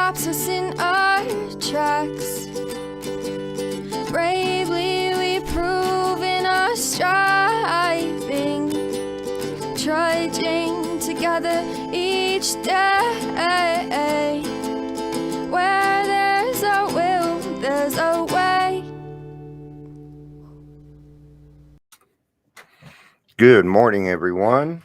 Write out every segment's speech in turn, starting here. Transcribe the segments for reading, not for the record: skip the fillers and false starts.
stops us in our tracks. Bravely we prove in our striving, trudging together each day. Where there's a will, there's a way. Good morning, everyone.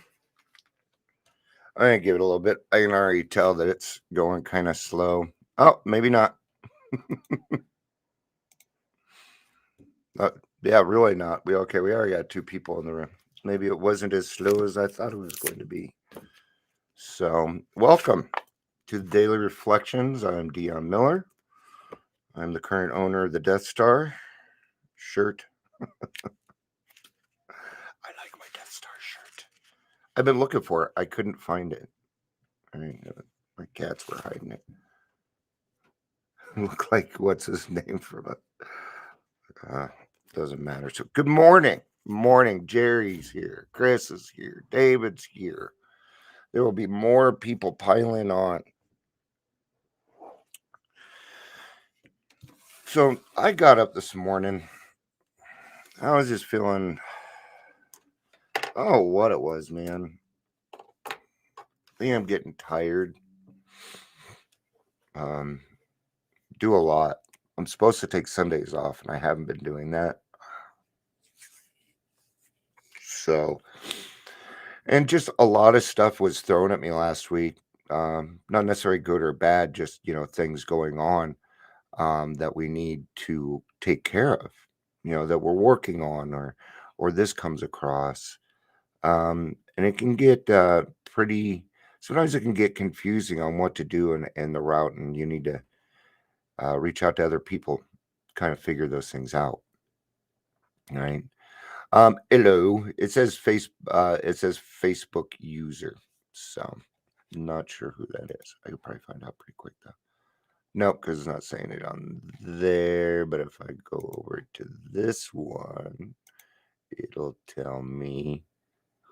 I'm going to give it a little bit. I can already tell that it's going kind of slow. Oh, maybe not. Yeah, really not. We already got 2 people in the room. Maybe it wasn't as slow as I thought it was going to be. So, welcome to the Daily Reflections. I'm Dion Miller. I'm the current owner of the Death Star shirt. I like my Death Star shirt. I've been looking for it. I couldn't find it. I mean, my cats were hiding it. Look like what's his name from it? Doesn't matter. So good morning. Morning. Jerry's here. Chris is here. David's here. There will be more people piling on. So I got up this morning. I was just feeling, what it was, man. I think I'm getting tired. Do a lot. I'm supposed to take Sundays off, and I haven't been doing that. So, and just a lot of stuff was thrown at me last week. Not necessarily good or bad, just, things going on that we need to take care of, that we're working on, or this comes across. And it can get sometimes it can get confusing on what to do in the route, and you need to reach out to other people, kind of figure those things out. Right. Hello. It says Facebook user. So not sure who that is. I could probably find out pretty quick though. Nope, because it's not saying it on there. But if I go over to this one, it'll tell me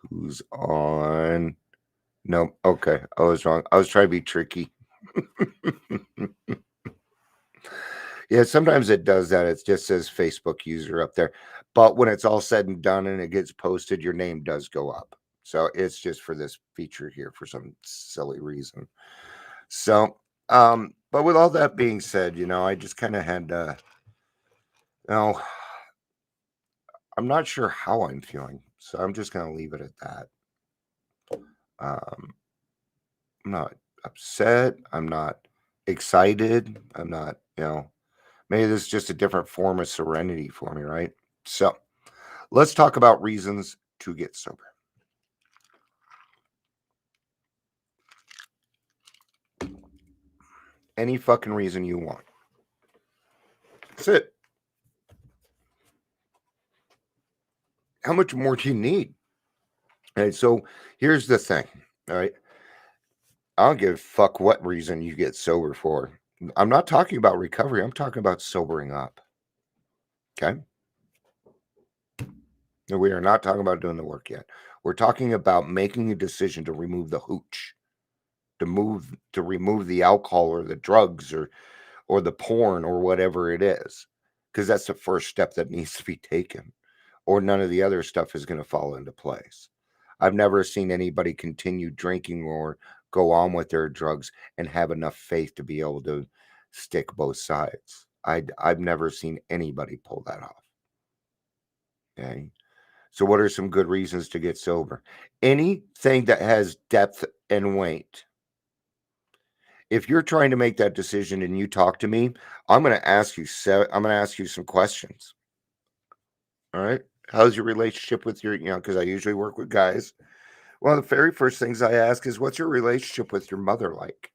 who's on. Nope. Okay. I was wrong. I was trying to be tricky. Yeah, sometimes it does that. It just says Facebook user up there. But when it's all said and done and it gets posted, your name does go up. So it's just for this feature here for some silly reason. So, but with all that being said, I just kind of had to, I'm not sure how I'm feeling. So I'm just going to leave it at that. I'm not upset. I'm not excited. I'm not, maybe this is just a different form of serenity for me, right? So let's talk about reasons to get sober. Any fucking reason you want. That's it. How much more do you need? And so here's the thing, all right? I don't give a fuck what reason you get sober for. I'm not talking about recovery. I'm talking about sobering up. Okay? No, we are not talking about doing the work yet. We're talking about making a decision to remove the hooch, to remove the alcohol or the drugs or the porn or whatever it is, because that's the first step that needs to be taken, or none of the other stuff is going to fall into place. I've never seen anybody continue drinking or go on with their drugs and have enough faith to be able to stick both sides. I've never seen anybody pull that off. Okay. So what are some good reasons to get sober? Anything that has depth and weight. If you're trying to make that decision and you talk to me, I'm going to ask you some questions. All right? How's your relationship with your, because I usually work with guys. One of the very first things I ask is, what's your relationship with your mother like?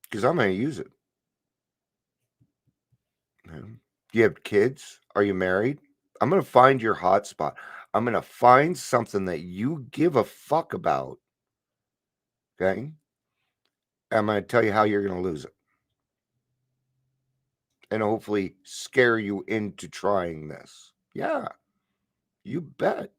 Because I'm going to use it. Do you have kids? Are you married? I'm going to find your hot spot. I'm going to find something that you give a fuck about. Okay? I'm going to tell you how you're going to lose it. And hopefully scare you into trying this. Yeah, you bet.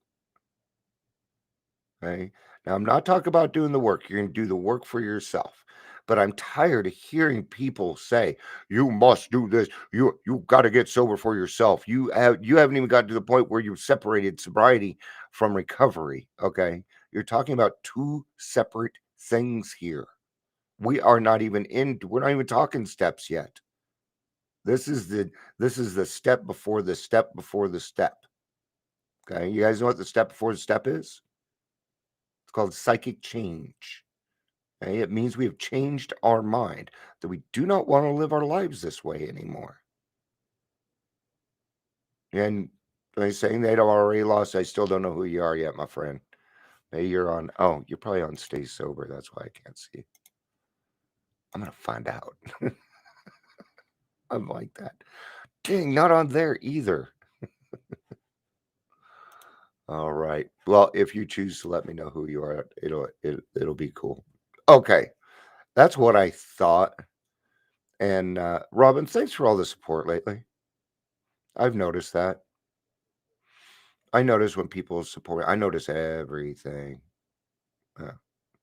Okay? Now, I'm not talking about doing the work. You're going to do the work for yourself. But I'm tired of hearing people say, "You must do this. You got to get sober for yourself." You haven't even got to the point where you've separated sobriety from recovery. Okay, you're talking about two separate things here. We're not even talking steps yet. This is the step before the step before the step. Okay, you guys know what the step before the step is? It's called psychic change. Okay? It means we have changed our mind, that we do not want to live our lives this way anymore. And they saying they'd already lost. I still don't know who you are yet, my friend. Maybe you're probably on Stay Sober. That's why I can't see. I'm going to find out. I'm like that. Dang, not on there either. All right. Well, if you choose to let me know who you are, it'll be cool. Okay. That's what I thought. And Robin, thanks for all the support lately. I've noticed that. I notice when people support, I notice everything. Uh,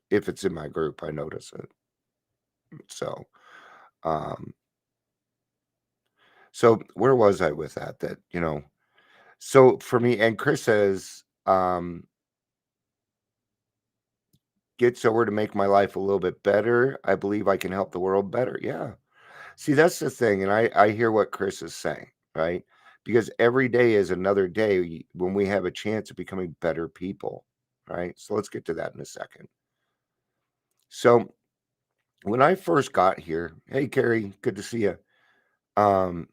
if it's in my group, I notice it. So, um, so where was I with that? So for me, and Chris says, get sober to make my life a little bit better. I believe I can help the world better. Yeah. See, that's the thing. And I hear what Chris is saying, right? Because every day is another day when we have a chance of becoming better people, right? So let's get to that in a second. So when I first got here, hey, Carrie, good to see you. Um,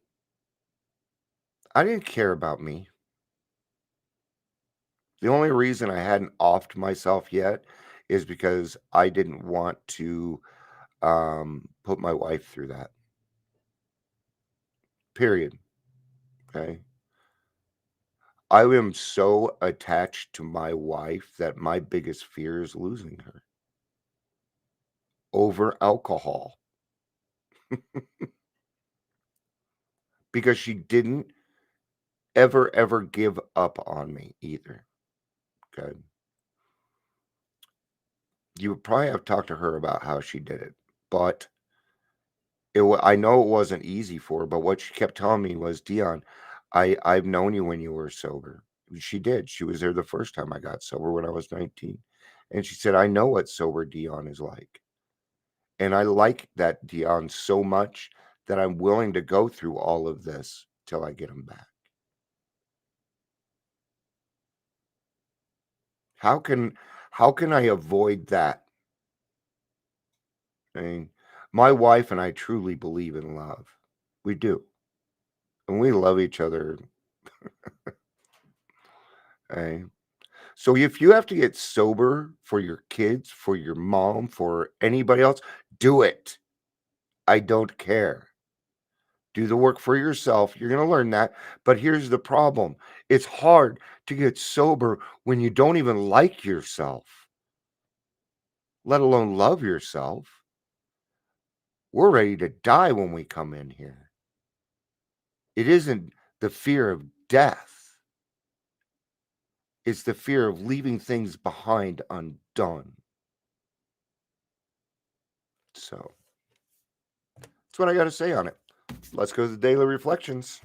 I didn't care about me. The only reason I hadn't offed myself yet is because I didn't want to put my wife through that. Period. Okay. I am so attached to my wife that my biggest fear is losing her over alcohol because she didn't ever give up on me either. Okay. You would probably have talked to her about how she did it, but I know it wasn't easy for her, but what she kept telling me was, Dion, I've known you when you were sober. She did. She was there the first time I got sober when I was 19. And she said, I know what sober Dion is like. And I like that Dion so much that I'm willing to go through all of this till I get him back. How can I avoid that? I mean, my wife and I truly believe in love. We do. And we love each other. Okay? So if you have to get sober for your kids, for your mom, for anybody else, do it. I don't care. Do the work for yourself. You're going to learn that. But here's the problem. It's hard to get sober when you don't even like yourself, let alone love yourself. We're ready to die when we come in here. It isn't the fear of death. It's the fear of leaving things behind undone. So that's what I got to say on it. Let's go to the daily reflections.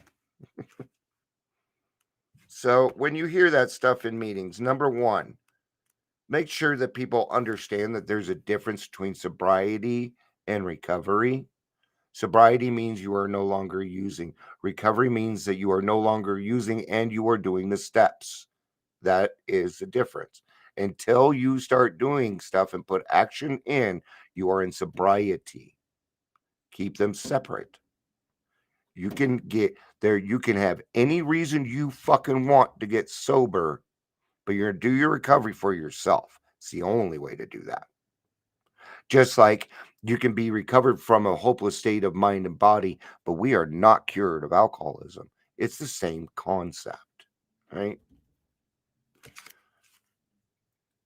So when you hear that stuff in meetings, number one, make sure that people understand that there's a difference between sobriety and recovery. Sobriety means you are no longer using. Recovery means that you are no longer using and you are doing the steps. That is the difference. Until you start doing stuff and put action in, you are in sobriety. Keep them separate. You can get there, you can have any reason you fucking want to get sober, but you're going to do your recovery for yourself. It's the only way to do that. Just like you can be recovered from a hopeless state of mind and body, but we are not cured of alcoholism. It's the same concept, right?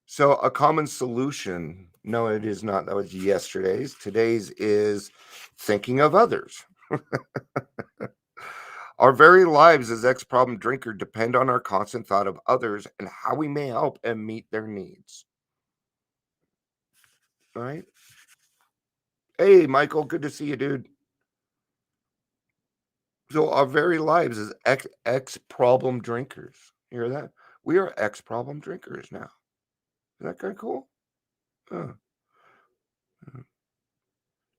So, a common solution, no, it is not. That was yesterday's. Today's is thinking of others. Our very lives as ex problem drinker depend on our constant thought of others and how we may help and meet their needs. All right. Hey, Michael, good to see you, dude. So our very lives is ex problem drinkers. You hear that? We are ex problem drinkers now. Is that kind of cool? Uh,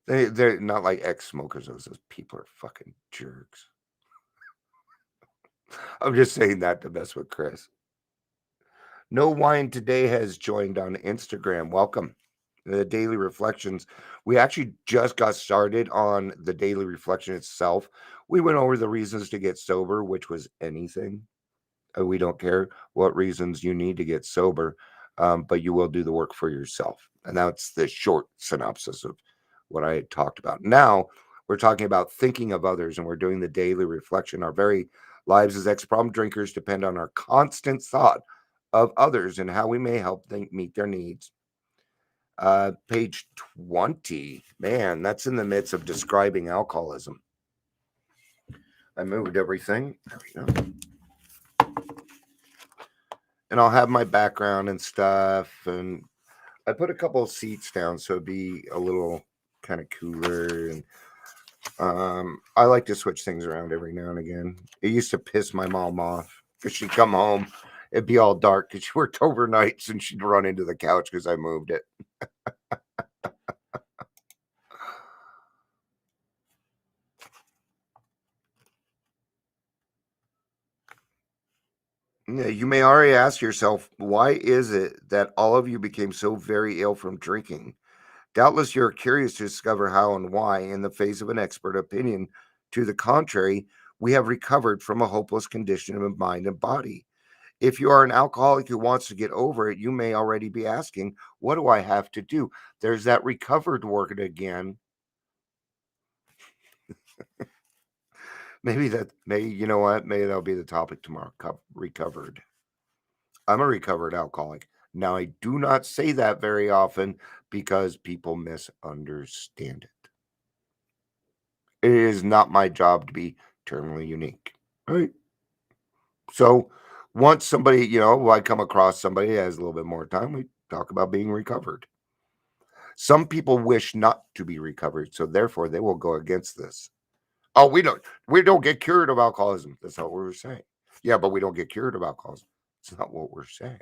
they're not like ex smokers. Those people are fucking jerks. I'm just saying that to mess with Chris. No Wine Today has joined on Instagram. Welcome. The Daily Reflections. We actually just got started on the Daily Reflection itself. We went over the reasons to get sober, which was anything. We don't care what reasons you need to get sober, but you will do the work for yourself. And that's the short synopsis of what I had talked about. Now we're talking about thinking of others, and we're doing the daily reflection. Our very lives as ex-problem drinkers depend on our constant thought of others and how we may help them meet their needs. Page 20. Man, that's in the midst of describing alcoholism. I moved everything. There we go. And I'll have my background and stuff. And I put a couple of seats down so it'd be a little kind of cooler. And I like to switch things around every now and again. It used to piss my mom off because she'd come home. It'd be all dark because she worked overnights and she'd run into the couch because I moved it. Yeah, you may already ask yourself, why is it that all of you became so very ill from drinking? Doubtless you're curious to discover how and why, in the face of an expert opinion to the contrary, we have recovered from a hopeless condition of mind and body. If you are an alcoholic who wants to get over it, you may already be asking, what do I have to do? There's that recovered word again. You know what? Maybe that'll be the topic tomorrow. Recovered. I'm a recovered alcoholic. Now, I do not say that very often because people misunderstand it. It is not my job to be terminally unique. Right. So once somebody, I come across somebody that has a little bit more time, we talk about being recovered. Some people wish not to be recovered, so therefore they will go against this. Oh, we don't get cured of alcoholism. That's not what we're saying. Yeah, but we don't get cured of alcoholism. That's not what we're saying.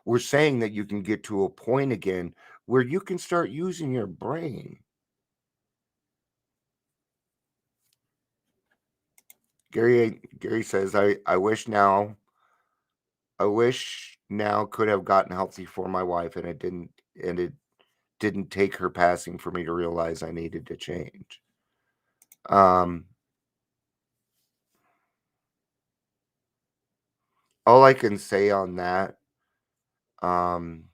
We're saying that you can get to a point again where you can start using your brain. Gary says, I wish now could have gotten healthy for my wife, and it didn't take her passing for me to realize I needed to change. All I can say on that, um,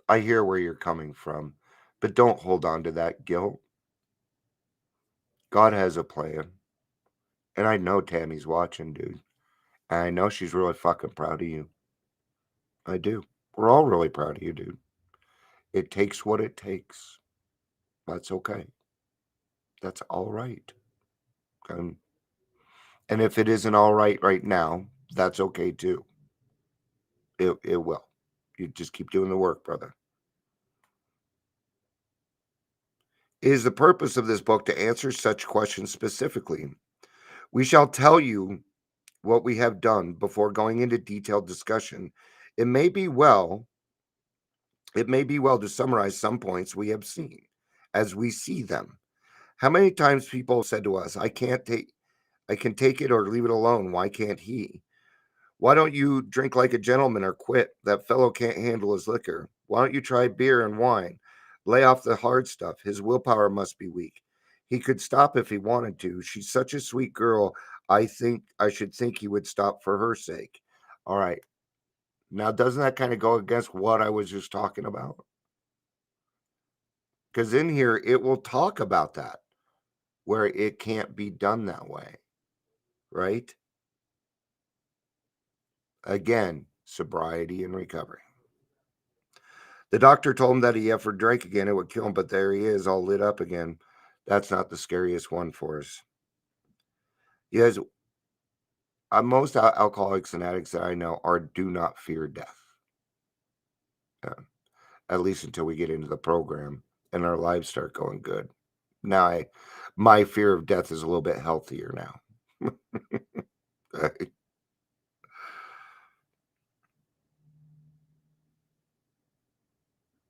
I hear where you're coming from, but don't hold on to that guilt. God has a plan, and I know Tammy's watching, dude. And I know she's really fucking proud of you. I do. We're all really proud of you, dude. It takes what it takes. That's okay. That's all right. Um, and if it isn't all right now, that's okay too. It will. You just keep doing the work, brother. It is the purpose of this book to answer such questions specifically. We shall tell you what we have done before going into detailed discussion. It may be well, it may be well to summarize some points we have seen as we see them. How many times people have said to us, I can take it or leave it alone. Why can't he? Why don't you drink like a gentleman or quit? That fellow can't handle his liquor. Why don't you try beer and wine? Lay off the hard stuff. His willpower must be weak. He could stop if he wanted to. She's such a sweet girl. I should think he would stop for her sake. All right. Now, doesn't that kind of go against what I was just talking about? Because in here, it will talk about that where it can't be done that way, right? Again, sobriety and recovery. The doctor told him that he ever drank again, it would kill him, but there he is, all lit up again. That's not the scariest one for us. Yes, most alcoholics and addicts that I know do not fear death. Uh, at least until we get into the program and our lives start going good. Now, my fear of death is a little bit healthier now.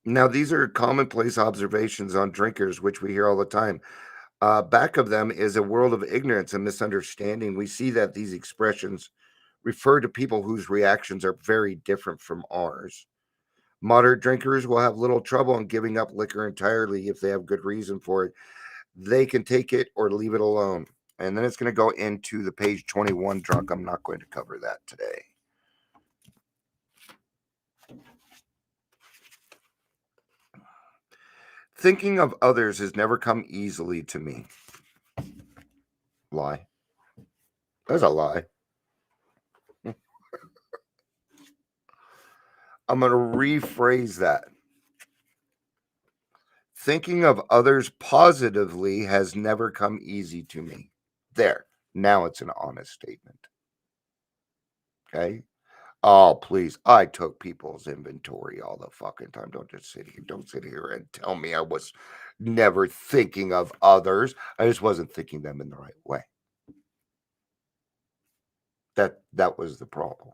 Now, these are commonplace observations on drinkers, which we hear all the time. Back of them is a world of ignorance and misunderstanding. We see that these expressions refer to people whose reactions are very different from ours. Moderate drinkers will have little trouble in giving up liquor entirely if they have good reason for it. They can take it or leave it alone. And then it's going to go into the page 21 drunk. I'm not going to cover that today. Thinking of others has never come easily to me. Lie. That's a lie. I'm going to rephrase that. Thinking of others positively has never come easy to me. There. Now it's an honest statement. Okay. Oh, please. I took people's inventory all the fucking time. Don't sit here and tell me I was never thinking of others. I just wasn't thinking them in the right way. That was the problem.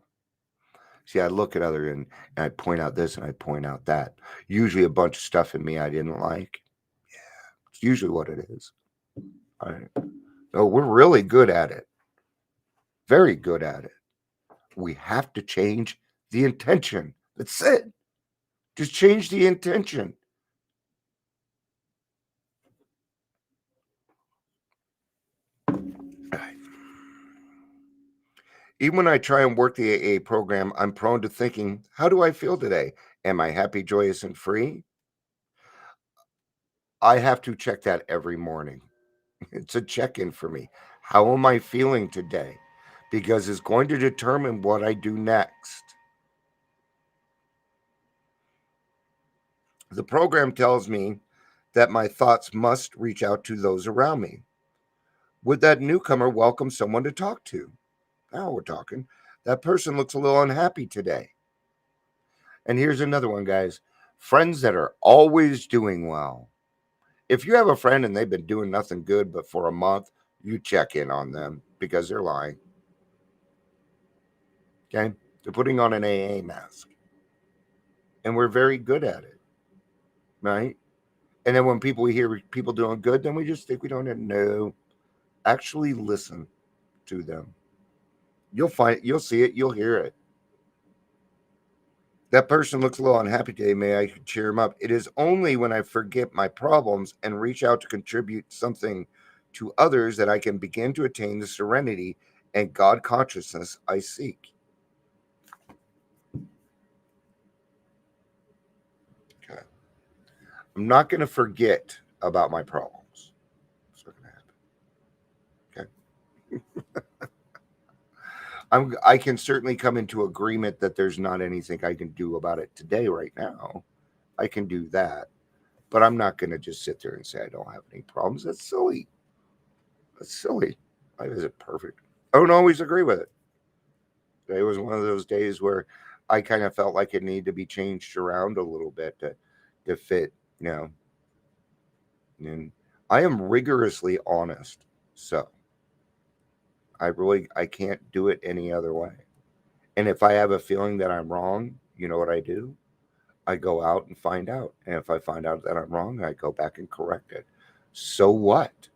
See, I look at other and I point out this and I point out that. Usually a bunch of stuff in me I didn't like. Yeah, it's usually what it is. All right. So we're really good at it. Very good at it. We have to change the intention. That's it. Just change the intention. Even when I try and work the AA program, I'm prone to thinking, how do I feel today? Am I happy, joyous, and free? I have to check that every morning. It's a check-in for me. How am I feeling today? Because it's going to determine what I do next. The program tells me that my thoughts must reach out to those around me. Would that newcomer welcome someone to talk to? Now we're talking. That person looks a little unhappy today. And here's another one, guys. Friends that are always doing well. If you have a friend and they've been doing nothing good but for a month, you check in on them because they're lying. Okay? They're putting on an AA mask. And we're very good at it. Right? And then when we hear people doing good, then we just think we don't know. Actually listen to them. You'll see it, you'll hear it. That person looks a little unhappy today. May I cheer him up? It is only when I forget my problems and reach out to contribute something to others that I can begin to attain the serenity and God consciousness I seek. Okay. I'm not going to forget about my problems. It's not going to happen. Okay. I can certainly come into agreement that there's not anything I can do about it today, right now. I can do that. But I'm not going to just sit there and say I don't have any problems. That's silly. That's silly. Life isn't perfect. I don't always agree with it. It was one of those days where I kind of felt like it needed to be changed around a little bit to fit, And I am rigorously honest. So I can't do it any other way. And if I have a feeling that I'm wrong, you know what I do? I go out and find out. And if I find out that I'm wrong, I go back and correct it. So what?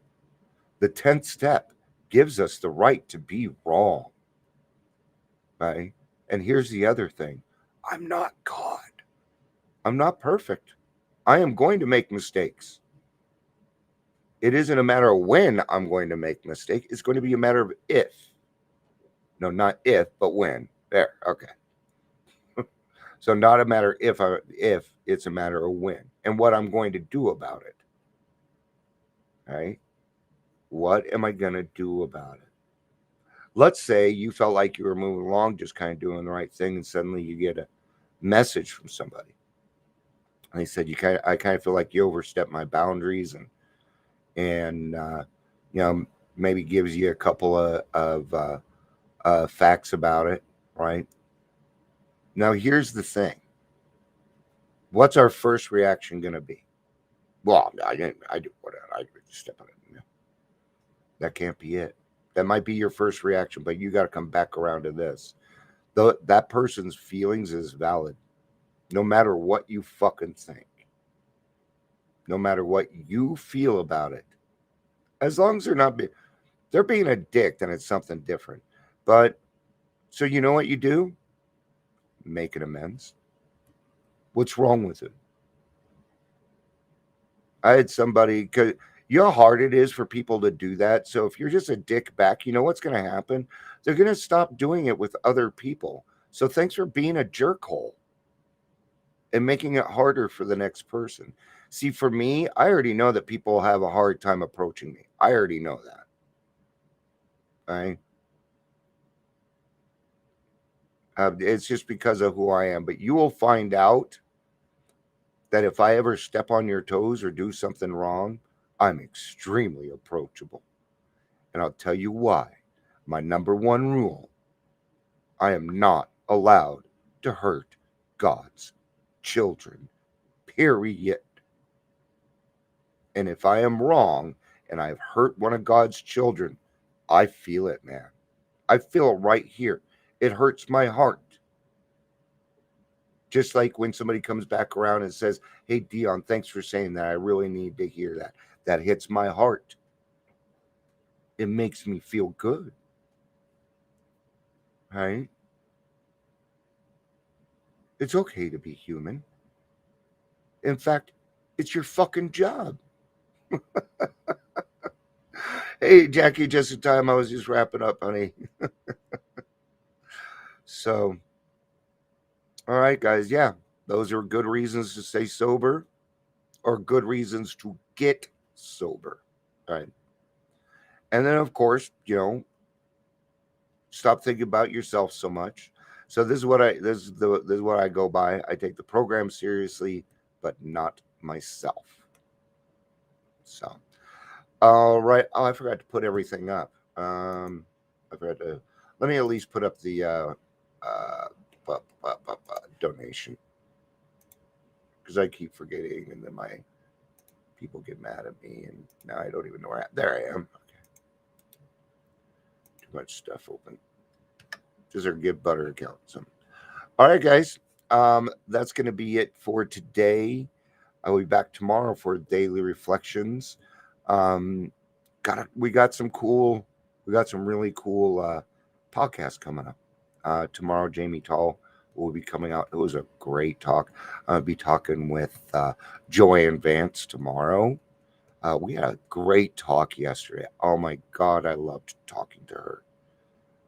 The 10th step gives us the right to be wrong. Right? And here's the other thing. I'm not God. I'm not perfect. I am going to make mistakes. It isn't a matter of when I'm going to make a mistake. It's going to be a matter of if. No, not if, but when. There. Okay. So not a matter if it's a matter of when and what I'm going to do about it. Right? What am I going to do about it? Let's say you felt like you were moving along, just kind of doing the right thing, and suddenly you get a message from somebody. And they said, I kind of feel like you overstepped my boundaries and maybe gives you a couple of facts about it, right? Now, here's the thing. What's our first reaction going to be? Well, I didn't. I do whatever. I just step on it. No, that can't be it. That might be your first reaction, but you got to come back around to this. That person's feelings is valid, no matter what you fucking think, no matter what you feel about it. As long as they're being a dick, then it's something different. But so you know what you do? Make an amends. What's wrong with it? I had somebody, cause you know how hard it is for people to do that. So if you're just a dick back, you know what's going to happen? They're going to stop doing it with other people. So thanks for being a jerkhole and making it harder for the next person. See, for me, I already know that people have a hard time approaching me. I already know that. Right? It's just because of who I am. But you will find out that if I ever step on your toes or do something wrong, I'm extremely approachable. And I'll tell you why. My number one rule: I am not allowed to hurt God's children. Period. And if I am wrong and I've hurt one of God's children, I feel it, man. I feel it right here. It hurts my heart. Just like when somebody comes back around and says, "Hey, Dion, thanks for saying that. I really need to hear that." That hits my heart. It makes me feel good. Right? It's okay to be human. In fact, it's your fucking job. Hey, Jackie, just in time. I was just wrapping up, honey. So, all right, guys. Yeah, those are good reasons to stay sober or good reasons to get sober. All right. And then, of course, stop thinking about yourself so much. So this is what I go by. I take the program seriously, but not myself. So, all right. Oh, I forgot to put everything up. I forgot to. Let me at least put up the uh, donation because I keep forgetting, and then my people get mad at me, and now I don't even know where. There I am. Okay. Too much stuff open. Just our Give Butter account. So, all right, guys. That's going to be it for today. I'll be back tomorrow for daily reflections. Um, we got some really cool podcasts coming up. Tomorrow, Jamie Tall will be coming out. It was a great talk. I'll be talking with Joanne Vance tomorrow. We had a great talk yesterday. Oh my God, I loved talking to her.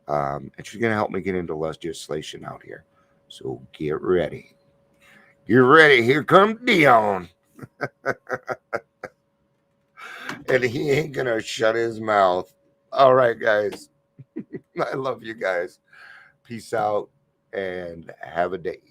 And she's going to help me get into legislation out here. So get ready. Get ready. Here comes Dion. And he ain't going to shut his mouth. All right, guys. I love you guys. Peace out and have a day.